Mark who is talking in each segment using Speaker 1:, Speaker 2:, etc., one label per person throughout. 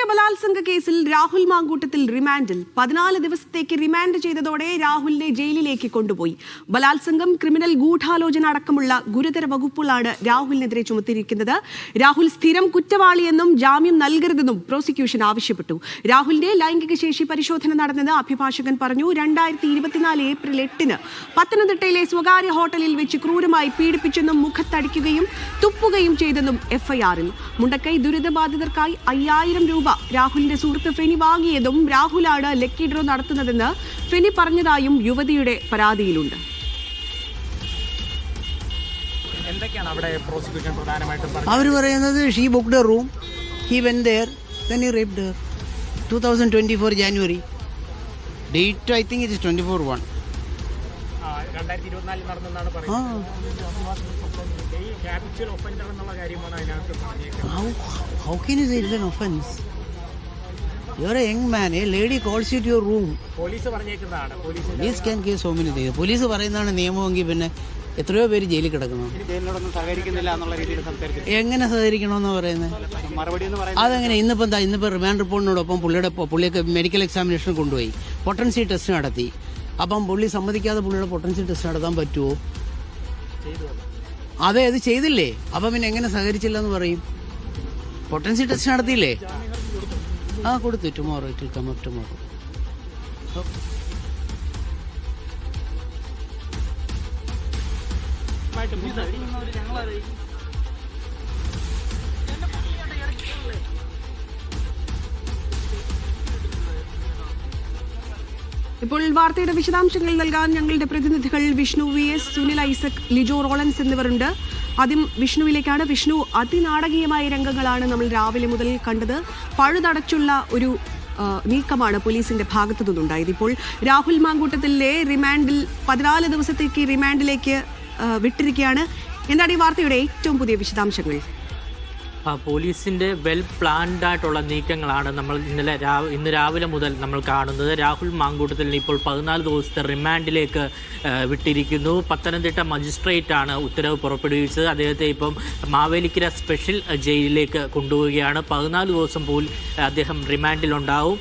Speaker 1: ബലാത്സംഗ കേസിൽ രാഹുൽ മാങ്കൂട്ടത്തിൽ റിമാൻഡിൽ 14 ദിവസത്തേക്ക് റിമാൻഡ് ചെയ്തതോടെ രാഹുലിനെ ജയിലിലേക്ക് കൊണ്ടുപോയി. ബലാത്സംഗം, ക്രിമിനൽ ഗൂഢാലോചന അടക്കമുള്ള ഗുരുതര വകുപ്പുകളാണ് രാഹുലിനെതിരെ ചുമത്തിയിരിക്കുന്നത്. രാഹുൽ സ്ഥിരം കുറ്റവാളിയെന്നും ജാമ്യം നൽകരുതെന്നും പ്രോസിക്യൂഷൻ ആവശ്യപ്പെട്ടു. രാഹുലിന്റെ ലൈംഗിക ശേഷി പരിശോധന നടന്നത് അഭിഭാഷകൻ പറഞ്ഞു. 2024 ഏപ്രിൽ 8 പത്തനംതിട്ടയിലെ സ്വകാര്യ ഹോട്ടലിൽ വെച്ച് ക്രൂരമായി പീഡിപ്പിച്ചെന്നും മുഖത്തടിക്കുകയും തുപ്പുകയും ചെയ്തെന്നും എഫ്ഐആറിൽ. മുണ്ടക്കൈ ദുരിതബാധിതർക്കായി 5000 രൂപ രാഹുലിന്റെ സുഹൃത്ത് ഫെനി വാങ്ങിയതും രാഹുലാണ് ലക്കി ഡ്രോ നടത്തുന്നതെന്ന് ഫെനി പറഞ്ഞതായും യുവതിയുടെ പരാതിയിലുണ്ട്.
Speaker 2: അവർ പറയുന്നത് she booked A room, he went there, then he raped her. 2024 January. Date I think it is 24/1.
Speaker 3: 2024 നടന്നെന്നാണ് പറയുന്നത്. habitual offender എന്നുള്ള കാര്യമാണ് അതിനകത്ത് പറഞ്ഞേക്കുന്നത്.
Speaker 2: How can you say it's an offense? You are a young man, a lady calls you to your room.
Speaker 3: Police പറഞ്ഞേക്കുന്നതാണ്.
Speaker 2: Police can give so many things. Police പറയുന്നതാണ് നിയമമെങ്കിൽ പിന്നെ എത്രയോ പേര് ജയിലിൽ കിടക്കുന്നു.
Speaker 3: ജയിലിനോടൊന്നും സഹകരിക്കുന്നില്ല എന്നുള്ള രീതിയിൽ സംസാരിച്ചു.
Speaker 2: എങ്ങനെ സഹകരിക്കണമെന്ന് പറയുന്നത്?
Speaker 3: മറുപടി എന്ന് പറയുന്നത്
Speaker 2: അതെങ്ങനെ? ഇന്നിപ്പോൾ റിമാൻഡ് റിപ്പോർട്ടിനോടൊപ്പം പുള്ളിയൊക്കെ മെഡിക്കൽ എക്സാമിനേഷൻ കൊണ്ടുപോയി പൊട്ടൻസി ടെസ്റ്റ് നടത്തി. അപ്പം പുള്ളി സമ്മതിക്കാതെ പുള്ളിയുടെ പൊട്ടൻസി ടെസ്റ്റ് നടത്താൻ പറ്റുമോ? അതെ, അത് ചെയ്തില്ലേ? അപ്പം പിന്നെ എങ്ങനെ സഹകരിച്ചില്ല എന്ന് പറയും? പൊട്ടൻസി ടെസ്റ്റ് നടത്തിയില്ലേ? കൊടുത്തു. Tomorrow it will come up tomorrow.
Speaker 1: ഇപ്പോൾ വാർത്തയുടെ വിശദാംശങ്ങൾ നൽകാൻ ഞങ്ങളുടെ പ്രതിനിധികൾ വിഷ്ണു VS, സുനിൽ ഐസക്, ലിജോ റോളൻസ് എന്നിവരുണ്ട്. ആദ്യം വിഷ്ണുവിലേക്കാണ്. വിഷ്ണു, അതിനാടകീയമായ രംഗങ്ങളാണ് നമ്മൾ രാവിലെ മുതൽ കണ്ടത്. പഴുതടച്ചുള്ള ഒരു നീക്കമാണ് പോലീസിന്റെ ഭാഗത്തു നിന്നുണ്ടായത്. ഇപ്പോൾ രാഹുൽ മാങ്കൂട്ടത്തിലെ റിമാൻഡിൽ 14 ദിവസത്തേക്ക് റിമാൻഡിലേക്ക് വിട്ടിരിക്കുകയാണ്. എന്താണ് ഈ വാർത്തയുടെ ഏറ്റവും പുതിയ വിശദാംശങ്ങൾ?
Speaker 4: പോലീസിൻ്റെ വെൽ പ്ലാൻഡ് ആയിട്ടുള്ള നീക്കങ്ങളാണ് നമ്മൾ ഇന്ന് രാവിലെ മുതൽ നമ്മൾ കാണുന്നത്. രാഹുൽ മാങ്കൂട്ടത്തിന് ഇപ്പോൾ 14 ദിവസത്തെ റിമാൻഡിലേക്ക് വിട്ടിരിക്കുന്നു. പത്തനംതിട്ട മജിസ്ട്രേറ്റാണ് ഉത്തരവ് പുറപ്പെടുവിച്ചത്. അദ്ദേഹത്തെ ഇപ്പം മാവേലിക്കര സ്പെഷ്യൽ ജയിലിലേക്ക് കൊണ്ടുപോവുകയാണ്. 14 ദിവസം പോലും അദ്ദേഹം റിമാൻഡിലുണ്ടാവും.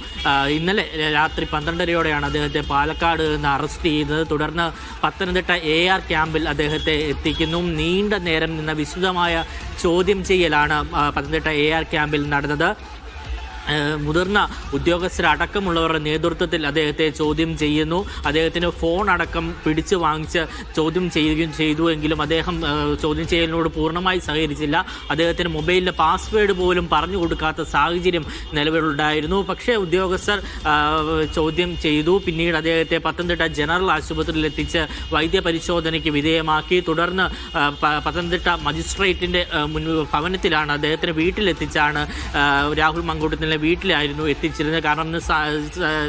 Speaker 4: ഇന്നലെ രാത്രി 12:30യോടെയാണ് അദ്ദേഹത്തെ പാലക്കാട് നിന്ന് അറസ്റ്റ് ചെയ്യുന്നത്. തുടർന്ന് പത്തനംതിട്ട AR ക്യാമ്പിൽ അദ്ദേഹത്തെ എത്തിക്കുന്നു. നീണ്ട നേരം നിന്ന വിശദമായ ചോദ്യം ചെയ്യലാണ് പത്തനംതിട്ട AR ക്യാമ്പിൽ നടന്നത്. മുതിർന്ന ഉദ്യോഗസ്ഥരടക്കമുള്ളവരുടെ നേതൃത്വത്തിൽ അദ്ദേഹത്തെ ചോദ്യം ചെയ്യുന്നു. അദ്ദേഹത്തിന് ഫോൺ അടക്കം പിടിച്ചു വാങ്ങിച്ച് ചോദ്യം ചെയ്യുകയും ചെയ്തുവെങ്കിലും അദ്ദേഹം ചോദ്യം ചെയ്യലിനോട് പൂർണ്ണമായി സഹകരിച്ചില്ല. അദ്ദേഹത്തിന് മൊബൈലിൻ്റെ പാസ്വേഡ് പോലും പറഞ്ഞു കൊടുക്കാത്ത സാഹചര്യം നിലവിലുണ്ടായിരുന്നു. പക്ഷേ ഉദ്യോഗസ്ഥർ ചോദ്യം ചെയ്തു. പിന്നീട് അദ്ദേഹത്തെ പത്തനംതിട്ട ജനറൽ ആശുപത്രിയിൽ എത്തിച്ച് വൈദ്യപരിശോധനയ്ക്ക് വിധേയമാക്കി. തുടർന്ന് പത്തനംതിട്ട മജിസ്ട്രേറ്റിൻ്റെ ഭവനത്തിലാണ് അദ്ദേഹത്തിന് വീട്ടിലെത്തിച്ചാണ് രാഹുൽ മാങ്കൂട്ടത്തിൻ്റെ വീട്ടിലായിരുന്നു എത്തിച്ചിരുന്നത്. കാരണം ഇന്ന്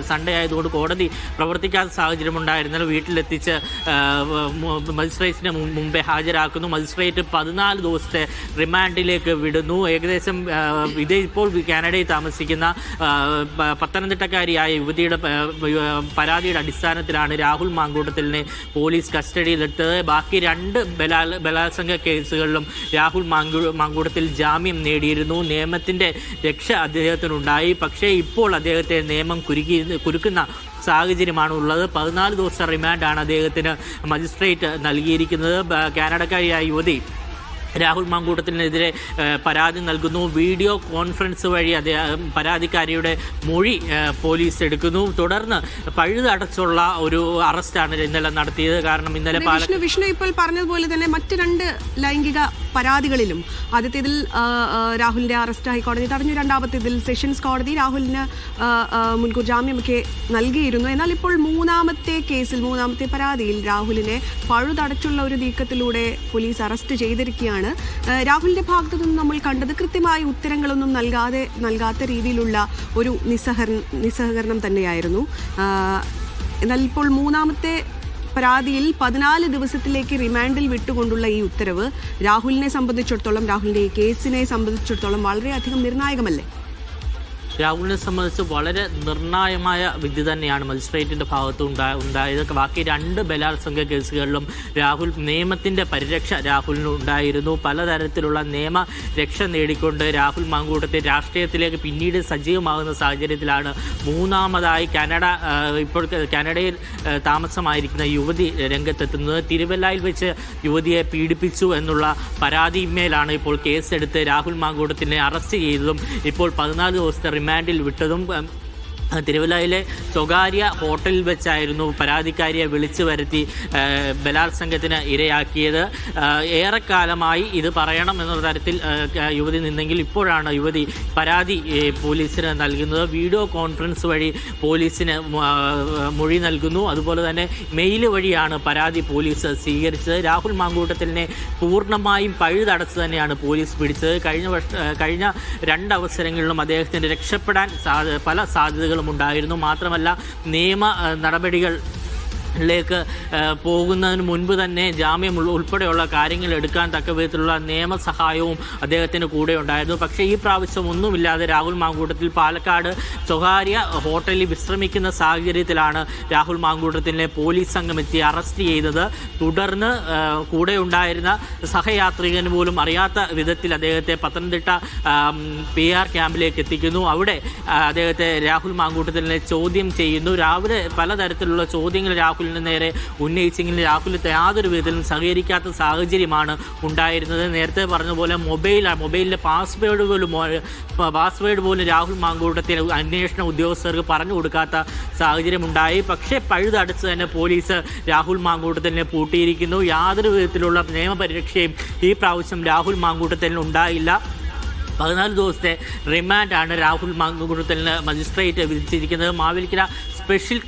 Speaker 4: സൺഡേ ആയതുകൊണ്ട് കോടതി പ്രവർത്തിക്കാത്ത സാഹചര്യം ഉണ്ടായിരുന്നല്ലോ. വീട്ടിലെത്തിച്ച് മജിസ്ട്രേറ്റിന് മുമ്പേ ഹാജരാക്കുന്നു. മജിസ്ട്രേറ്റ് 14 ദിവസത്തെ റിമാൻഡിലേക്ക് വിടുന്നു. ഏകദേശം ഇപ്പോൾ കാനഡയിൽ താമസിക്കുന്ന പത്തനംതിട്ടക്കാരിയായ യുവതിയുടെ പരാതിയുടെ അടിസ്ഥാനത്തിലാണ് രാഹുൽ മാങ്കൂട്ടത്തിലിനെ പോലീസ് കസ്റ്റഡിയിലെടുത്തത്. ബാക്കി 2 ബലാത്സംഗ കേസുകളിലും രാഹുൽ മാങ്കൂട്ടത്തിൽ ജാമ്യം നേടിയിരുന്നു. നിയമത്തിൻ്റെ രക്ഷ അദ്ദേഹത്തിനുണ്ടായി. പക്ഷേ ഇപ്പോൾ അദ്ദേഹത്തെ നിയമം കുരുക്കുന്ന സാഹചര്യമാണ് ഉള്ളത്. 14 ദിവസത്തെ റിമാൻഡാണ് അദ്ദേഹത്തിന് മജിസ്ട്രേറ്റ് നൽകിയിരിക്കുന്നത്. കാനഡക്കാരിയായ യുവതി രാഹുൽ മാങ്കൂട്ടത്തിനെതിരെ പരാതി നൽകുന്നു. വീഡിയോ കോൺഫറൻസ് വഴി പരാതിക്കാരിയുടെ മൊഴി പോലീസ് എടുക്കുന്നു. തുടർന്ന് പഴുതടച്ചുള്ള ഒരു അറസ്റ്റാണ് ഇന്നലെ നടത്തിയത്. കാരണം ഇന്നലെ
Speaker 1: വിഷ്ണു ഇപ്പോൾ പറഞ്ഞതുപോലെ തന്നെ മറ്റ് 2 ലൈംഗിക പരാതികളിലും ആദ്യത്തേതിൽ രാഹുലിന്റെ അറസ്റ്റ് ഹൈക്കോടതി തടഞ്ഞു. രണ്ടാമത്തേതിൽ സെഷൻസ് കോടതി രാഹുലിന് മുൻകൂർ ജാമ്യമൊക്കെ നൽകിയിരുന്നു. എന്നാൽ ഇപ്പോൾ മൂന്നാമത്തെ പരാതിയിൽ രാഹുലിനെ പഴുതടച്ചുള്ള ഒരു നീക്കത്തിലൂടെ പോലീസ് അറസ്റ്റ് ചെയ്തിരിക്കുകയാണ്. രാഹുലിന്റെ ഭാഗത്തു നിന്ന് നമ്മൾ കണ്ടത് കൃത്യമായ ഉത്തരങ്ങളൊന്നും നൽകാത്ത രീതിയിലുള്ള ഒരു നിസ്സഹകരണം തന്നെയായിരുന്നു. എന്നാൽ ഇപ്പോൾ മൂന്നാമത്തെ പരാതിയിൽ 14 ദിവസത്തിലേക്ക് റിമാൻഡിൽ വിട്ടുകൊണ്ടുള്ള ഈ ഉത്തരവ് രാഹുലിനെ സംബന്ധിച്ചിടത്തോളം, രാഹുലിന്റെ ഈ കേസിനെ സംബന്ധിച്ചിടത്തോളം വളരെയധികം നിർണായകമല്ലേ?
Speaker 4: രാഹുലിനെ സംബന്ധിച്ച് വളരെ നിർണായകമായ വിധി തന്നെയാണ് മജിസ്ട്രേറ്റിൻ്റെ ഭാഗത്ത് ഉണ്ടായത്. ബാക്കി 2 ബലാത്സംഗ കേസുകളിലും രാഹുൽ നിയമത്തിൻ്റെ പരിരക്ഷ രാഹുലിന് ഉണ്ടായിരുന്നു. പലതരത്തിലുള്ള നിയമരക്ഷ നേടിക്കൊണ്ട് രാഹുൽ മാങ്കൂട്ടത്തെ രാഷ്ട്രീയത്തിലേക്ക് പിന്നീട് സജീവമാകുന്ന സാഹചര്യത്തിലാണ് മൂന്നാമതായി ഇപ്പോൾ കാനഡയിൽ താമസമായിരിക്കുന്ന യുവതി രംഗത്തെത്തുന്നത്. തിരുവല്ലയിൽ വെച്ച് യുവതിയെ പീഡിപ്പിച്ചു എന്നുള്ള പരാതിയിന്മേലാണ് ഇപ്പോൾ കേസെടുത്ത് രാഹുൽ മാങ്കൂട്ടത്തിനെ അറസ്റ്റ് ചെയ്തതും ഇപ്പോൾ 14 ദിവസത്തെ റിമാൻഡിൽ വിട്ടതും. തിരുവല്ലയിലെ സ്വകാര്യ ഹോട്ടലിൽ വെച്ചായിരുന്നു പരാതിക്കാരിയെ വിളിച്ചു വരുത്തി ബലാത്സംഗത്തിന് ഇരയാക്കിയത്. ഏറെക്കാലമായി ഇത് പറയണം എന്ന തരത്തിൽ യുവതി നിന്നെങ്കിൽ ഇപ്പോഴാണ് യുവതി പരാതി പോലീസിന് നൽകുന്നത്. വീഡിയോ കോൺഫറൻസ് വഴി പോലീസിന് മൊഴി നൽകുന്നു. അതുപോലെ തന്നെ മെയിൽ വഴിയാണ് പരാതി പോലീസ് സ്വീകരിച്ചത്. രാഹുൽ മാങ്കൂട്ടത്തിനെ പൂർണ്ണമായും പഴുതടച്ച് തന്നെയാണ് പോലീസ് പിടിച്ചത്. കഴിഞ്ഞ 2 അവസരങ്ങളിലും അദ്ദേഹത്തിന് രക്ഷപ്പെടാൻ പല സാധ്യതകളും ഉണ്ടായിരുന്നു. മാത്രമല്ല നിയമ നടപടികളിലേക്ക് പോകുന്നതിന് മുൻപ് തന്നെ ജാമ്യം ഉൾപ്പെടെയുള്ള കാര്യങ്ങൾ എടുക്കാൻ തക്ക വിധത്തിലുള്ള നിയമസഹായവും അദ്ദേഹത്തിന് കൂടെ ഉണ്ടായിരുന്നു. പക്ഷേ ഈ പ്രാവശ്യം ഒന്നുമില്ലാതെ രാഹുൽ മാങ്കൂട്ടത്തിൽ പാലക്കാട് സ്വകാര്യ ഹോട്ടലിൽ വിശ്രമിക്കുന്ന സാഹചര്യത്തിലാണ് രാഹുൽ മാങ്കൂട്ടത്തിനെ പോലീസ് സംഘം എത്തി അറസ്റ്റ് ചെയ്തത്. തുടർന്ന് കൂടെ ഉണ്ടായിരുന്ന സഹയാത്രികന് പോലും അറിയാത്ത വിധത്തിൽ അദ്ദേഹത്തെ പത്തനംതിട്ട PR ക്യാമ്പിലേക്ക് എത്തിക്കുന്നു. അവിടെ അദ്ദേഹത്തെ രാഹുൽ മാങ്കൂട്ടത്തിനെ ചോദ്യം ചെയ്യുന്നു. രാവിലെ പലതരത്തിലുള്ള ചോദ്യങ്ങൾ രാഹുലിന് നേരെ ഉന്നയിച്ചെങ്കിലും രാഹുൽ യാതൊരു വിധത്തിലും സഹകരിക്കാത്ത സാഹചര്യമാണ് ഉണ്ടായിരുന്നത്. നേരത്തെ പറഞ്ഞ പോലെ മൊബൈലിലെ പാസ്വേഡ് പോലും രാഹുൽ മാങ്കൂട്ടത്തിന് അന്വേഷണ ഉദ്യോഗസ്ഥർക്ക് പറഞ്ഞു കൊടുക്കാത്ത സാഹചര്യമുണ്ടായി. പക്ഷേ പഴുതടച്ച് തന്നെ പോലീസ് രാഹുൽ മാങ്കൂട്ടത്തിനെ പൂട്ടിയിരിക്കുന്നു. യാതൊരു വിധത്തിലുള്ള നിയമപരിരക്ഷയും ഈ പ്രാവശ്യം രാഹുൽ മാങ്കൂട്ടത്തിന് ഉണ്ടായില്ല. 14 ദിവസത്തെ റിമാൻഡാണ് രാഹുൽ മാങ്കൂട്ടത്തിന് മജിസ്ട്രേറ്റ് വിധിച്ചിരിക്കുന്നത്. മാവേലിക്കര സ്പെഷ്യൽ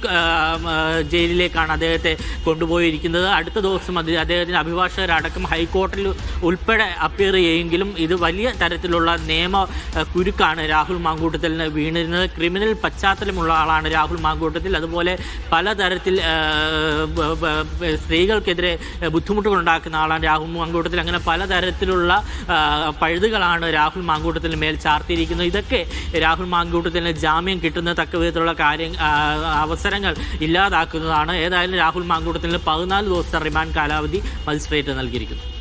Speaker 4: ജയിലിലേക്കാണ് അദ്ദേഹത്തെ കൊണ്ടുപോയിരിക്കുന്നത്. അടുത്ത ദിവസം അദ്ദേഹത്തിന് അഭിഭാഷകരടക്കം ഹൈക്കോടതിയിൽ ഉൾപ്പെടെ അപ്പിയർ ചെയ്യുമെങ്കിലും ഇത് വലിയ തരത്തിലുള്ള നിയമ കുരുക്കാണ് രാഹുൽ മാങ്കൂട്ടത്തിന് വീണിരുന്നത്. ക്രിമിനൽ പശ്ചാത്തലമുള്ള ആളാണ് രാഹുൽ മാങ്കൂട്ടത്തിൽ. അതുപോലെ പലതരത്തിൽ സ്ത്രീകൾക്കെതിരെ ബുദ്ധിമുട്ടുകൾ ഉണ്ടാക്കുന്ന ആളാണ് രാഹുൽ മാങ്കൂട്ടത്തിൽ. അങ്ങനെ പലതരത്തിലുള്ള പഴുതുകളാണ് രാഹുൽ മാങ്കൂട്ടത്തിന് മേൽ ചാർത്തിയിരിക്കുന്നത്. ഇതൊക്കെ രാഹുൽ മാങ്കൂട്ടത്തിന് ജാമ്യം കിട്ടുന്ന തക്ക വിധത്തിലുള്ള അവസരങ്ങൾ ഇല്ലാതാക്കുന്നതാണ്. ഏതായാലും രാഹുൽ മാങ്കൂട്ടത്തിന് 14 ദിവസത്തെ റിമാൻഡ് കാലാവധി മജിസ്ട്രേറ്റ് നൽകിയിരിക്കുന്നു.